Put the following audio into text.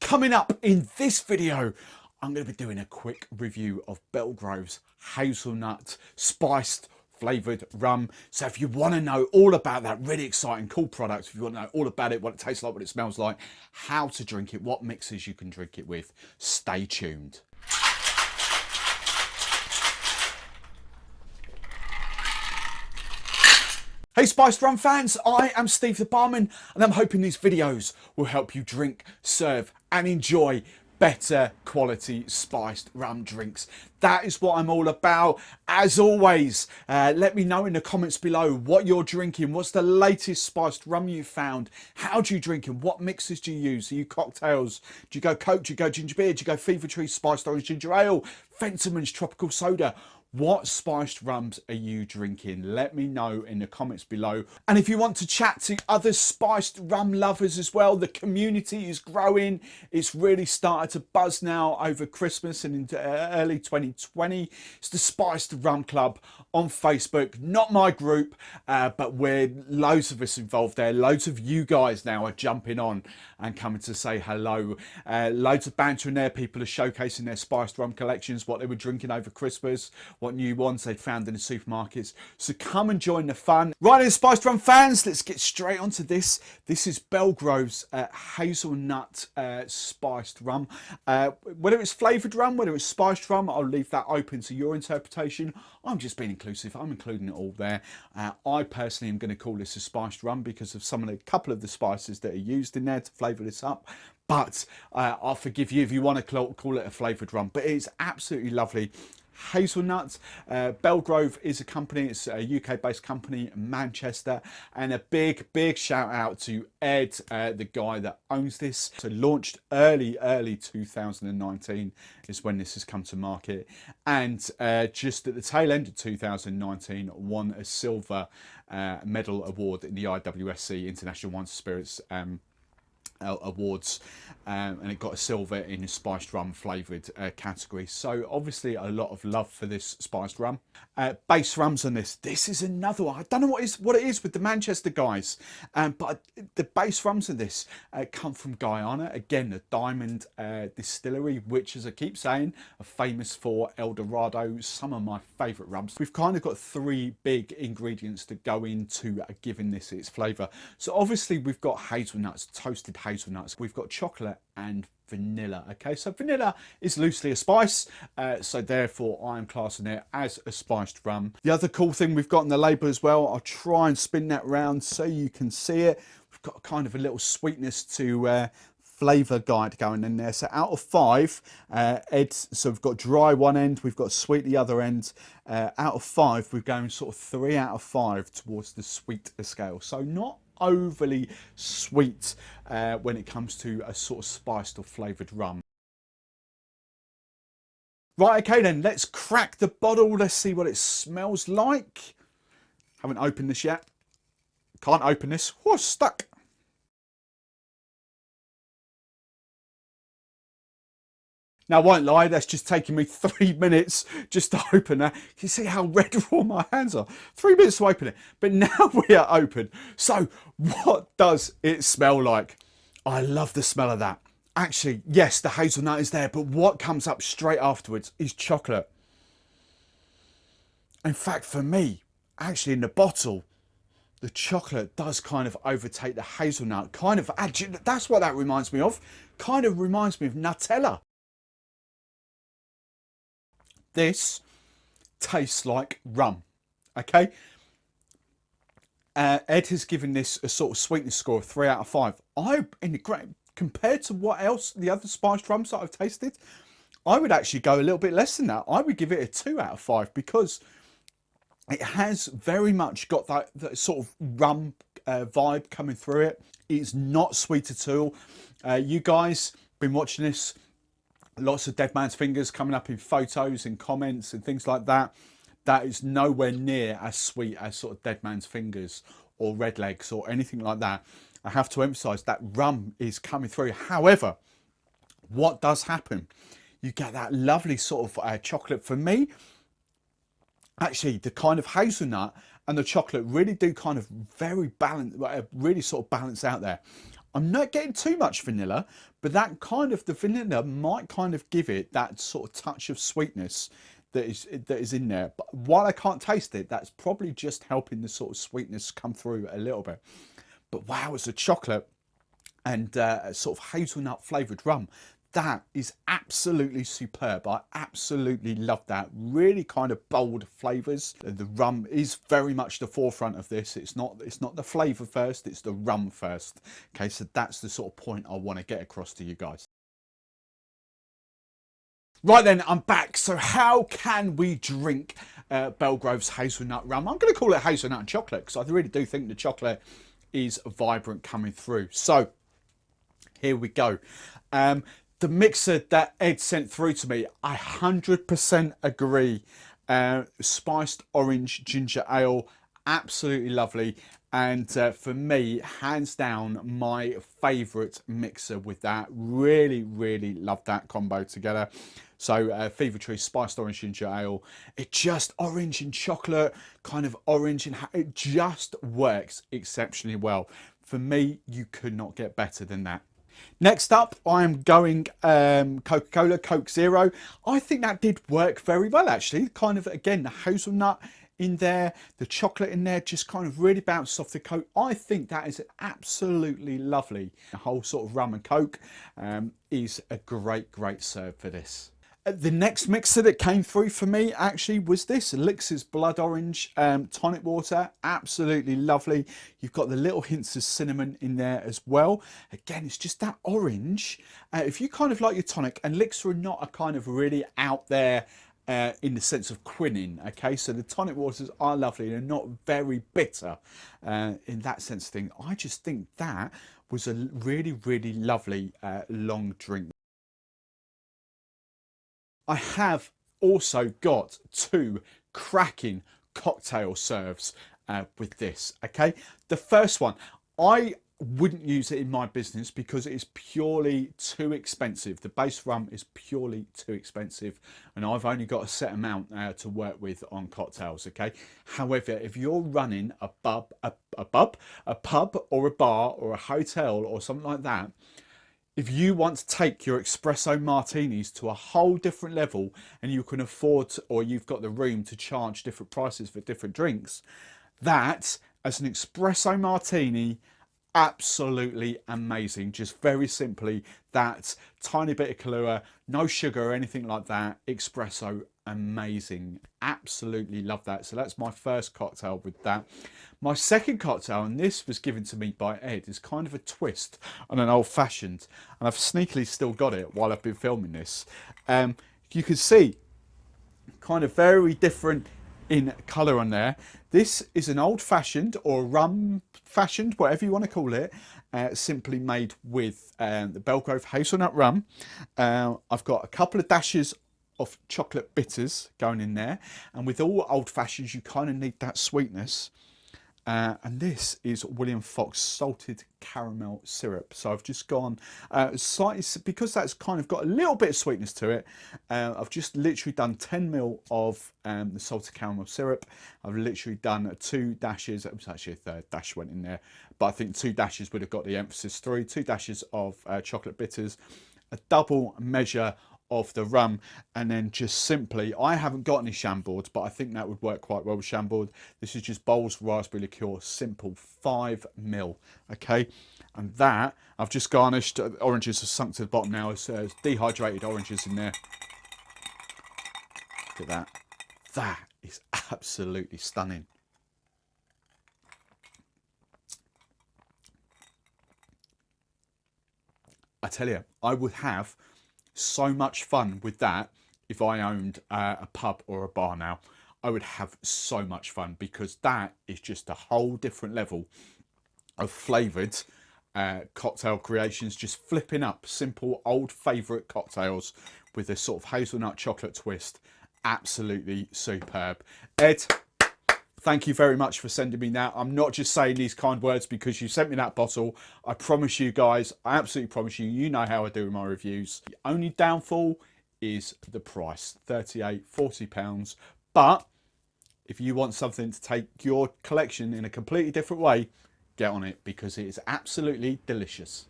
Coming up in this video, I'm going to be doing a quick review of Belgrove's Hazelnut Spiced Flavoured Rum. So if you want to know all about that really exciting, cool product, if you want to know all about it, what it tastes like, what it smells like, how to drink it, what mixes you can drink it with, stay tuned. Hey Spiced Rum fans, I am Steve the Barman and I'm hoping these videos will help you drink, serve and enjoy better quality spiced rum drinks. That is what I'm all about. As always, let me know in the comments below what you're drinking. What's the latest spiced rum you found? How do you drink and what mixes do you use? Are you cocktails? Do you go Coke? Do you go ginger beer? Do you go Fever Tree spiced orange ginger ale? Fentimans tropical soda? What spiced rums are you drinking? Let me know in the comments below. And if you want to chat to other spiced rum lovers as well, the community is growing. It's really started to buzz now over Christmas and into early 2020. It's the Spiced Rum Club on Facebook, not my group, but we're loads of us involved there. Loads of you guys now are jumping on and coming to say hello. Loads of banter in there. People are showcasing their spiced rum collections, what they were drinking over Christmas, what new ones they'd found in the supermarkets. So come and join the fun. Right then, Spiced Rum fans, let's get straight onto this. This is Belgrove's Hazelnut Spiced Rum. Whether it's flavoured rum, whether it's spiced rum, I'll leave that open to your interpretation. I'm just being inclusive. I'm including it all there. I personally am going to call this a spiced rum because of some of the couple of the spices that are used in there to flavour this up. But I'll forgive you if you want to call it a flavoured rum. But it's absolutely lovely. Hazelnuts. Belgrove is a company, it's a UK based company, Manchester, and a big shout out to Ed, the guy that owns this. So launched early 2019 is when this has come to market, and just at the tail end of 2019 won a silver medal award in the IWSC International Wine Spirits awards, and it got a silver in the spiced rum flavoured category. So obviously a lot of love for this spiced rum. Base rums on this. This is another one. I don't know what it is with the Manchester guys, but the base rums of this come from Guyana. Again, the Diamond Distillery, which, as I keep saying, are famous for El Dorado, some of my favourite rums. We've kind of got three big ingredients that go into giving this its flavour. So obviously we've got hazelnuts, toasted hazelnuts. We've got chocolate and vanilla. Okay, so vanilla is loosely a spice, so therefore I am classing it as a spiced rum. The other cool thing we've got on the label as well, I'll try and spin that round so you can see it. We've got kind of a little sweetness to flavour guide going in there. So out of 5, so we've got dry one end, we've got sweet the other end. Out of 5, we're going sort of 3 out of 5 towards the sweet scale. So not overly sweet when it comes to a sort of spiced or flavoured rum. Right, okay then, let's crack the bottle. Let's see what it smells like. Haven't opened this yet. Can't open this. Oh, stuck. Now, I won't lie, that's just taken me 3 minutes just to open that. You see how red raw my hands are? 3 minutes to open it. But now we are open. So what does it smell like? I love the smell of that. Actually, yes, the hazelnut is there, but what comes up straight afterwards is chocolate. In fact, for me, actually in the bottle, the chocolate does kind of overtake the hazelnut. Kind of, actually, that's what that reminds me of. Kind of reminds me of Nutella. This tastes like rum. Okay, Ed has given this a sort of sweetness score of 3 out of 5. Compared to what else, the other spiced rums that I've tasted, I would actually go a little bit less than that. I would give it a 2 out of 5 because it has very much got that sort of rum vibe coming through it. It's not sweet at all. You guys been watching this. Lots of dead man's fingers coming up in photos and comments and things like that. That is nowhere near as sweet as sort of dead man's fingers or red legs or anything like that. I have to emphasize that rum is coming through. However, what does happen? You get that lovely sort of chocolate. For me, actually, the kind of hazelnut and the chocolate really do kind of really sort of balance out there. I'm not getting too much vanilla, but that kind of, the vanilla might kind of give it that sort of touch of sweetness that is in there. But while I can't taste it, that's probably just helping the sort of sweetness come through a little bit. But wow, it's a chocolate and a sort of hazelnut flavoured rum. That is absolutely superb. I absolutely love that. Really kind of bold flavours. The rum is very much the forefront of this. It's not the flavour first, it's the rum first. Okay, so that's the sort of point I want to get across to you guys. Right then, I'm back. So how can we drink Belgrove's hazelnut rum? I'm going to call it hazelnut and chocolate because I really do think the chocolate is vibrant coming through. So here we go. The mixer that Ed sent through to me, I 100% agree. Spiced orange ginger ale, absolutely lovely. And for me, hands down, my favourite mixer with that. Really, really love that combo together. So Fever Tree Spiced Orange Ginger Ale, it just orange and chocolate, kind of orange, and it just works exceptionally well. For me, you could not get better than that. Next up, I'm going Coca-Cola, Coke Zero. I think that did work very well, actually. Kind of, again, the hazelnut in there, the chocolate in there, just kind of really bounced off the Coke. I think that is absolutely lovely. The whole sort of rum and Coke is a great, great serve for this. The next mixer that came through for me actually was this Elixir's Blood Orange tonic water. Absolutely lovely. You've got the little hints of cinnamon in there as well. Again, it's just that orange. If you kind of like your tonic, and Elixir are not a kind of really out there in the sense of quinine, okay? So the tonic waters are lovely. They're not very bitter in that sense of thing. I just think that was a really, really lovely long drink. I have also got two cracking cocktail serves with this, okay? The first one, I wouldn't use it in my business because it is purely too expensive. The base rum is purely too expensive, and I've only got a set amount to work with on cocktails, okay? However, if you're running a pub or a bar or a hotel or something like that, if you want to take your espresso martinis to a whole different level and you can afford to, or you've got the room to charge different prices for different drinks, that as an espresso martini, absolutely amazing. Just very simply, that tiny bit of Kahlua, no sugar or anything like that, espresso, amazing. Absolutely love that. So that's my first cocktail with that. My second cocktail, and this was given to me by Ed, is kind of a twist on an old fashioned, and I've sneakily still got it while I've been filming this. You can see kind of very different in colour on there. This is an old fashioned or rum fashioned, whatever you want to call it, simply made with the Belgrove Hazelnut Rum. I've got a couple of dashes of chocolate bitters going in there, and with all old fashions you kind of need that sweetness. And this is William Fox salted caramel syrup. So I've just gone slightly, because that's kind of got a little bit of sweetness to it. I've just literally done 10 ml of the salted caramel syrup. I've literally done 2 dashes. It was actually a third dash went in there, but I think 2 dashes would have got the emphasis through. 2 dashes of chocolate bitters, a double measure of the rum, and then just simply, I haven't got any Chambord, but I think that would work quite well with Chambord. This is just Bowls raspberry liqueur, simple, 5 ml, okay? And that, I've just garnished, oranges are sunk to the bottom now, it's dehydrated oranges in there. Look at that. That is absolutely stunning. I tell you, I would have so much fun with that if I owned a pub or a bar now. I would have so much fun, because that is just a whole different level of flavoured cocktail creations, just flipping up simple old favourite cocktails with a sort of hazelnut chocolate twist. Absolutely superb. Ed, thank you very much for sending me that. I'm not just saying these kind words because you sent me that bottle. I promise you guys, I absolutely promise you, you know how I do with my reviews. The only downfall is the price, 38, 40 pounds. But if you want something to take your collection in a completely different way, get on it because it is absolutely delicious.